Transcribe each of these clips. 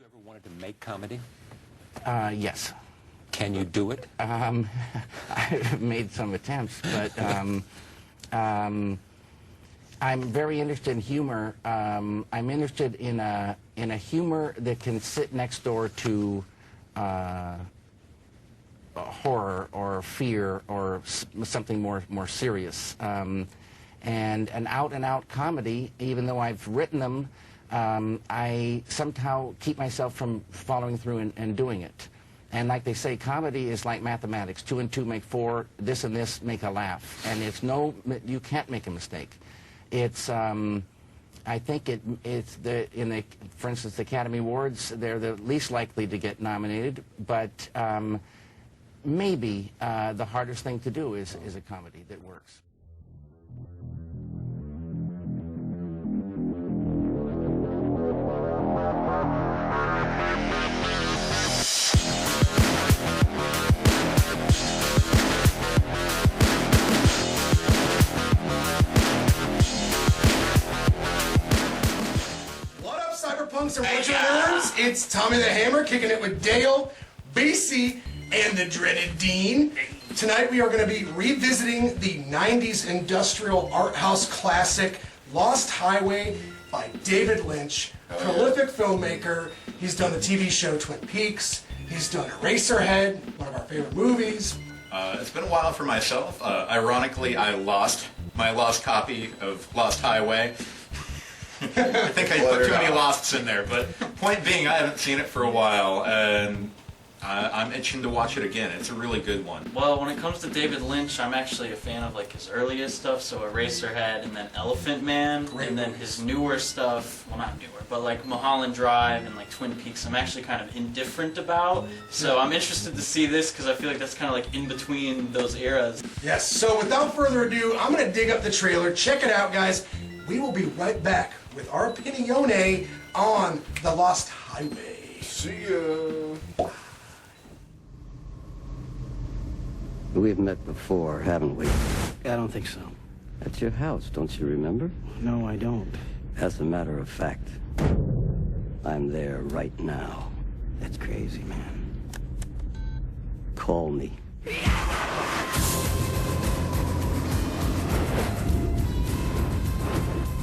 you ever wanted to make comedy? Yes. Can you do it? I've made some attempts, but I'm very interested in humor. I'm interested in a humor that can sit next door to horror or fear or something more serious. And an out-and-out comedy, even though I've written them, I somehow keep myself from following through and doing it. And like they say, comedy is like mathematics. 2 and 2 make 4. This and this make a laugh. And it's you can't make a mistake. It's, I think for instance, the Academy Awards, they're the least likely to get nominated, but maybe the hardest thing to do is a comedy that works. Punks and Retro Nerds. It's Tommy the Hammer kicking it with Dale, BC, and the dreaded Dean. Tonight we are going to be revisiting the 90s industrial art house classic Lost Highway by David Lynch, prolific filmmaker. He's done the TV show Twin Peaks. He's done Eraserhead, one of our favorite movies. It's been a while for myself. Ironically, I lost my lost copy of Lost Highway. I think I put too many Losts in there, but point being, I haven't seen it for a while, and I'm itching to watch it again. It's a really good one. Well, when it comes to David Lynch, I'm actually a fan of like his earliest stuff, so Eraserhead, and then Elephant Man, and then his newer stuff. Well, not newer, but like Mulholland Drive and like Twin Peaks. I'm actually kind of indifferent about. So I'm interested to see this because I feel like that's kind of like in between those eras. Yes. So without further ado, I'm gonna dig up the trailer. Check it out, guys. We will be right back with our opinione on The Lost Highway. See ya. We've met before, haven't we? I don't think so. At your house, don't you remember? No, I don't. As a matter of fact, I'm there right now. That's crazy, man. Call me.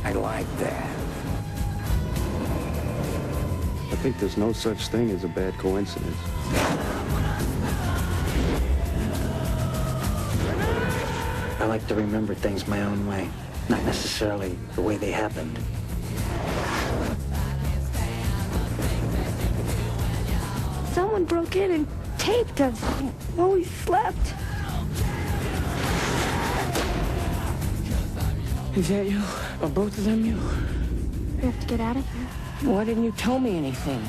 I like that. I think there's no such thing as a bad coincidence. I like to remember things my own way, not necessarily the way they happened. Someone broke in and taped us while we slept. Is that you? Are both of them you? We have to get out of here. Why didn't you tell me anything?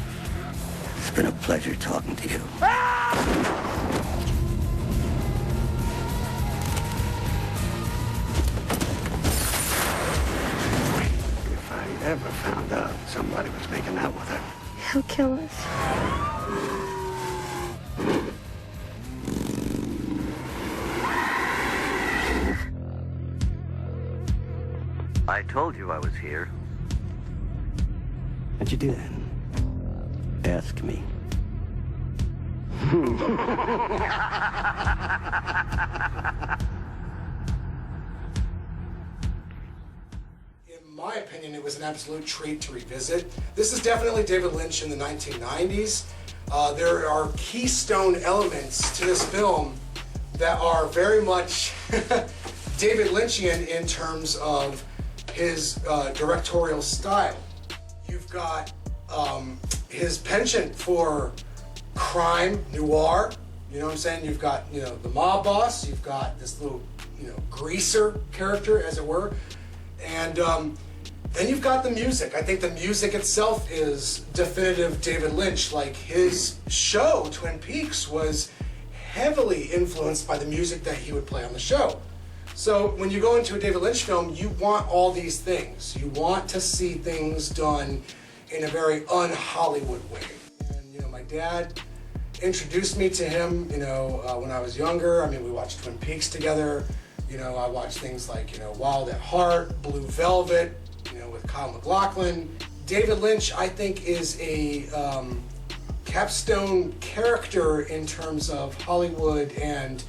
It's been a pleasure talking to you. If I ever found out somebody was making out with her. He'll kill us. I told you I was here. How'd you do that? Ask me. In my opinion, it was an absolute treat to revisit. This is definitely David Lynch in the 1990s. There are keystone elements to this film that are very much David Lynchian in terms of his directorial style. You've got his penchant for crime, noir, you know what I'm saying? You've got, you know, the mob boss, you've got this little, you know, greaser character, as it were, and then you've got the music. I think the music itself is definitive David Lynch. Like, his show, Twin Peaks, was heavily influenced by the music that he would play on the show. So when you go into a David Lynch film, you want all these things. You want to see things done in a very un-Hollywood way. And, you know, my dad introduced me to him, you know, when I was younger. I mean, we watched Twin Peaks together. You know, I watched things like, you know, Wild at Heart, Blue Velvet, you know, with Kyle MacLachlan. David Lynch, I think, is a capstone character in terms of Hollywood and,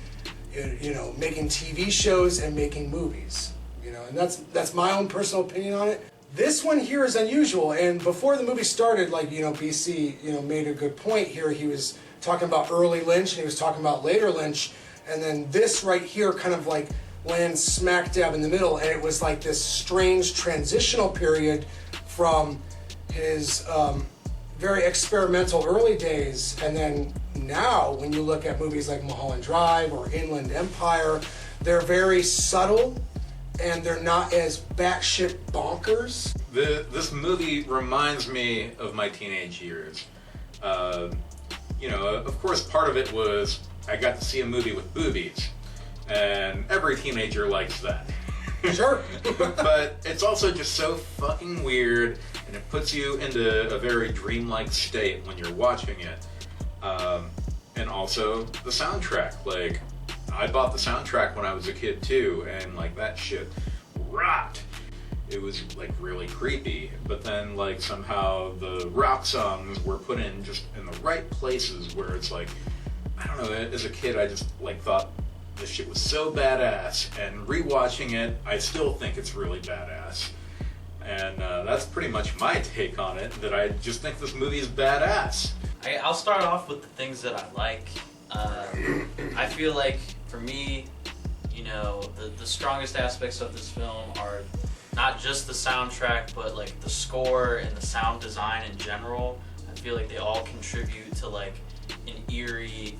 you know, making TV shows and making movies. You know, and that's my own personal opinion on it. This one here is unusual, and before the movie started, like, you know, BC, you know, made a good point here. He was talking about early Lynch, and he was talking about later Lynch, and then this right here kind of like lands smack dab in the middle, and it was like this strange transitional period from his very experimental early days, and then now when you look at movies like Mulholland Drive or Inland Empire, they're very subtle, and they're not as batshit bonkers. This movie reminds me of my teenage years. You know, of course, part of it was I got to see a movie with boobies, and every teenager likes that. Sure. But it's also just so fucking weird, and it puts you into a very dreamlike state when you're watching it. And also the soundtrack, like, I bought the soundtrack when I was a kid too, and like that shit rocked. It was like really creepy, but then like somehow the rock songs were put in just in the right places where it's like, I don't know, as a kid I just like thought this shit was so badass, and rewatching it I still think it's really badass. And that's pretty much my take on it, that I just think this movie is badass. I'll start off with the things that I like. I feel like, for me, you know, the strongest aspects of this film are not just the soundtrack, but like the score and the sound design in general. I feel like they all contribute to like an eerie,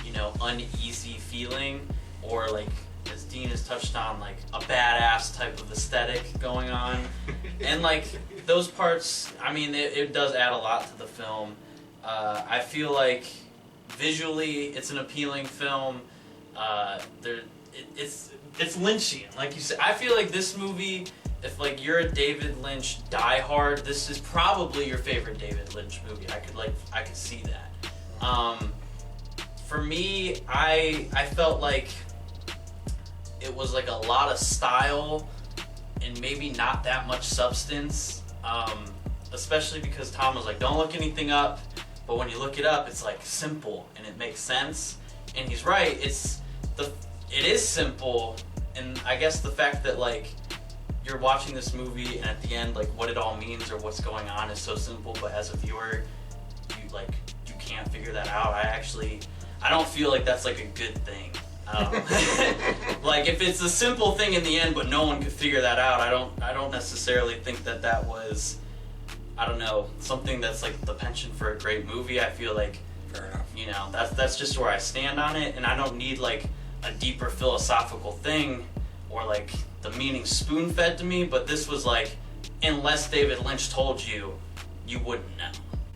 you know, uneasy feeling, or like, as Dean has touched on, like a badass type of aesthetic going on. And like those parts, I mean, it does add a lot to the film. I feel like visually it's an appealing film. It's Lynchian, like you said. I feel like this movie, if like you're a David Lynch diehard, this is probably your favorite David Lynch movie. I could see that. For me, I felt like it was like a lot of style and maybe not that much substance. Especially because Tom was like, don't look anything up, but when you look it up, it's like simple and it makes sense. And he's right. It is simple, and I guess the fact that like you're watching this movie and at the end, like, what it all means or what's going on is so simple, but as a viewer, you can't figure that out. I don't feel like that's like a good thing. Like, if it's a simple thing in the end, but no one could figure that out, I don't necessarily think that was, I don't know, something that's like the penchant for a great movie. I feel like, Fair enough. you know, that's just where I stand on it, and I don't need like a deeper philosophical thing or like the meaning spoon-fed to me, but this was like, unless David Lynch told you, you wouldn't know.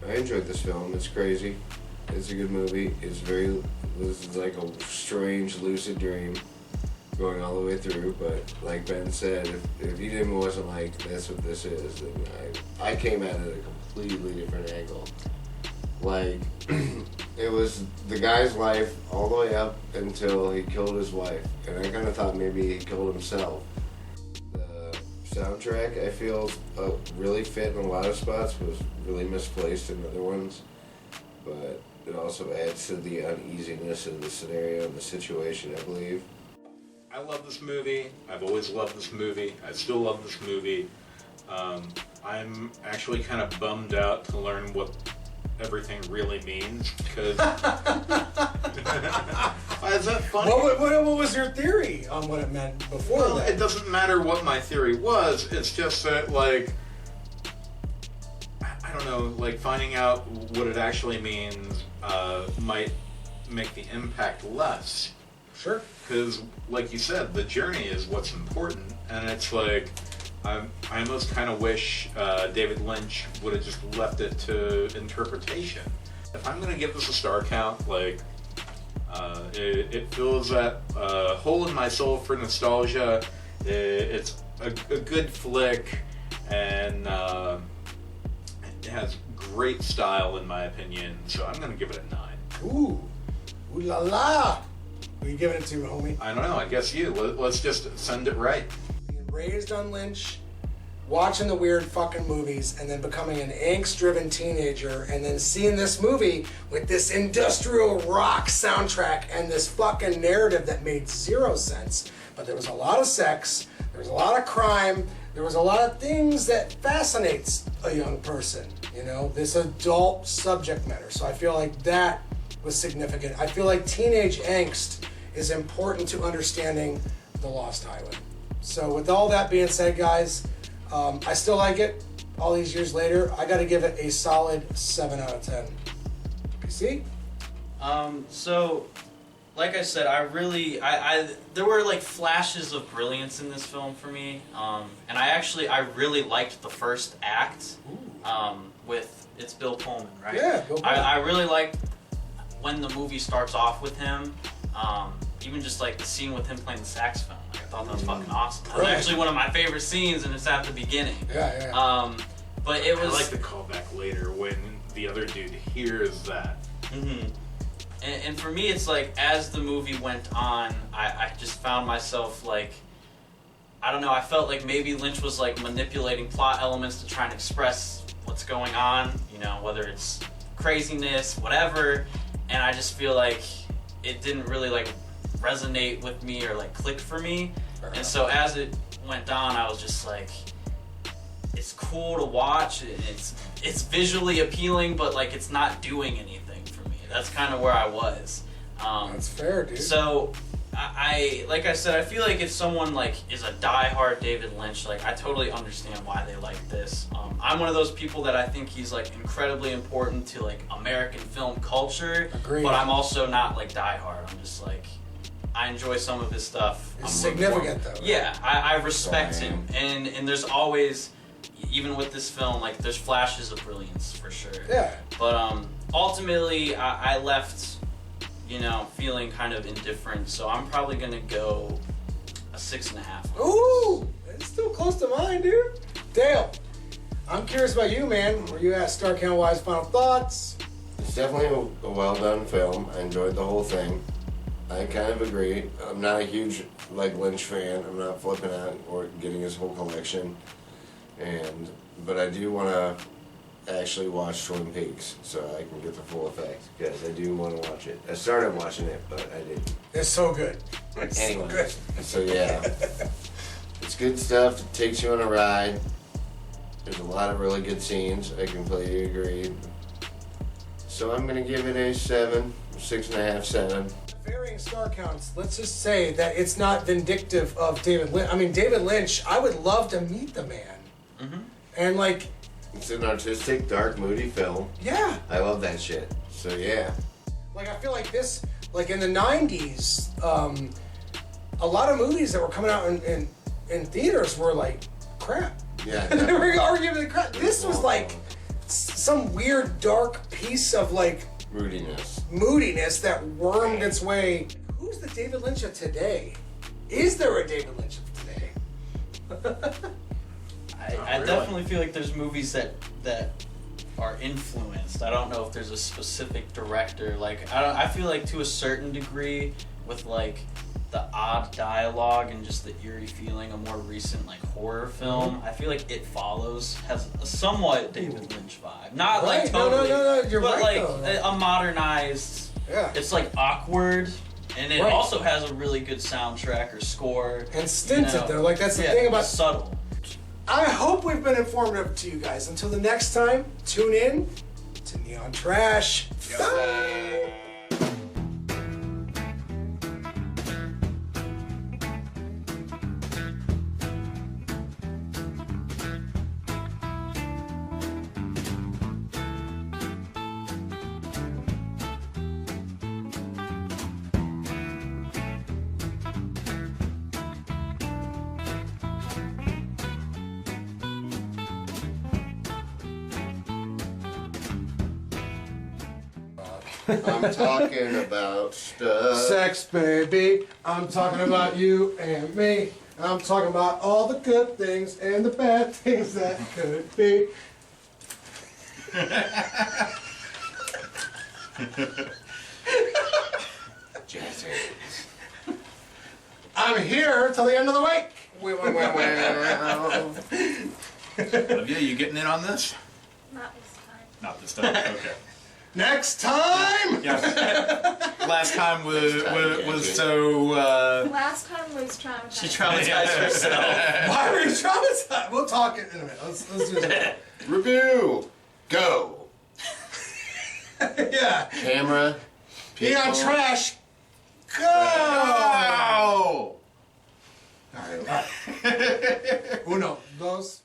I enjoyed this film. It's crazy. It's a good movie. This is like a strange lucid dream going all the way through, but like Ben said, if he wasn't like, that's what this is, then I came at it a completely different angle. Like, it was the guy's life all the way up until he killed his wife, and I kind of thought maybe he killed himself. The soundtrack, I feel, really fit in a lot of spots, was really misplaced in other ones, but it also adds to the uneasiness of the scenario and the situation, I believe. I love this movie. I've always loved this movie. I still love this movie. I'm actually kind of bummed out to learn what everything really means, because why is that funny? What was your theory on what it meant before Well, that? it doesn't matter what my theory was. It's just that, like, I don't know, like, finding out what it actually means might make the impact less. Sure. Because, like you said, the journey is what's important, and it's like, I almost kind of wish David Lynch would have just left it to interpretation. If I'm going to give this a star count, like, it fills that hole in my soul for nostalgia. It's a good flick, and it has great style, in my opinion, so I'm going to give it a 9. Ooh la la! Who are you giving it to, homie? I don't know, I guess you. Let's just send it right. Being raised on Lynch, watching the weird fucking movies and then becoming an angst-driven teenager and then seeing this movie with this industrial rock soundtrack and this fucking narrative that made zero sense. But there was a lot of sex, there was a lot of crime, there was a lot of things that fascinates a young person, you know, this adult subject matter. So I feel like that was significant. I feel like teenage angst is important to understanding The Lost Highway. So with all that being said, guys, I still like it. All these years later, I got to give it a solid 7 out of 10. PC? So, like I said, there were like flashes of brilliance in this film for me, and I really liked the first act. It's Bill Pullman, right? Yeah, Bill Pullman. I really liked when the movie starts off with him. Even just like the scene with him playing the saxophone. Like, I thought that was fucking awesome. That was actually one of my favorite scenes, and it's at the beginning. Yeah. But it was. I like the callback later when the other dude hears that. Mm-hmm. And for me, it's like as the movie went on, I just found myself like, I don't know. I felt like maybe Lynch was like manipulating plot elements to try and express what's going on. You know, whether it's craziness, whatever. And I just feel like it didn't really like resonate with me or like click for me. And so as it went on, I was just like, it's cool to watch. It's visually appealing, but like it's not doing anything for me. That's kind of where I was. That's fair, dude. So I like I said, I feel like if someone like is a diehard David Lynch, like I totally understand why they like this. I'm one of those people that I think he's like incredibly important to like American film culture. Agreed. But I'm also not like diehard. I'm just like, I enjoy some of his stuff. It's significant though. Right? Yeah, I respect him, and there's always, even with this film, like there's flashes of brilliance for sure. Yeah. But ultimately, I left, you know, feeling kind of indifferent. So I'm probably gonna go a 6.5. Ooh, it's still close to mine, dude. Dale, I'm curious about you, man. Where you at, Star Count Wise? Final thoughts? It's definitely a well-done film. I enjoyed the whole thing. I kind of agree. I'm not a huge like Lynch fan. I'm not flipping out or getting his whole collection, but I do want to actually watch Twin Peaks so I can get the full effect because I do want to watch it. I started watching it, but I didn't. It's so good. It's anyway, so good. So yeah, it's good stuff. It takes you on a ride. There's a lot of really good scenes. I completely agree. So I'm gonna give it a 7, 6.5, 7. Varying star counts. Let's just say that it's not vindictive of David Lynch. I mean, David Lynch. I would love to meet the man. Mm-hmm. And like, it's an artistic, dark, moody film. Yeah. I love that shit. So yeah. Like I feel like this, like in the '90s, a lot of movies that were coming out in theaters were like crap. Yeah. They were arguably crap. This was like some weird, dark piece of like moodiness that wormed its way. Who's the David Lynch of today? Is there a David Lynch of today? I definitely feel like there's movies that are influenced. I don't know if there's a specific director. Like I feel like to a certain degree with like the odd dialogue and just the eerie feeling, a more recent like horror film. I feel like It Follows has a somewhat David Lynch vibe. Not Right. like totally, No, you're but right, like though. a modernized. Yeah. It's like awkward. And it Right. also has a really good soundtrack or score. And stinted though. Like that's the thing about subtle. I hope we've been informative to you guys. Until the next time, tune in to Neon Trash. Bye. I'm talking about stuff. Sex, baby. I'm talking about you and me. I'm talking about all the good things and the bad things that could be. I'm here till the end of the week. Olivia, you getting in on this? Not this time. Not this time. Okay. Next time! Yeah. Last time was so. Last time was traumatized. She traumatized herself. Why were you traumatized? We'll talk in a minute. Let's do this. Review. Go. Yeah. Camera. Being on people. trash. Go! Go! All right. Uno, dos.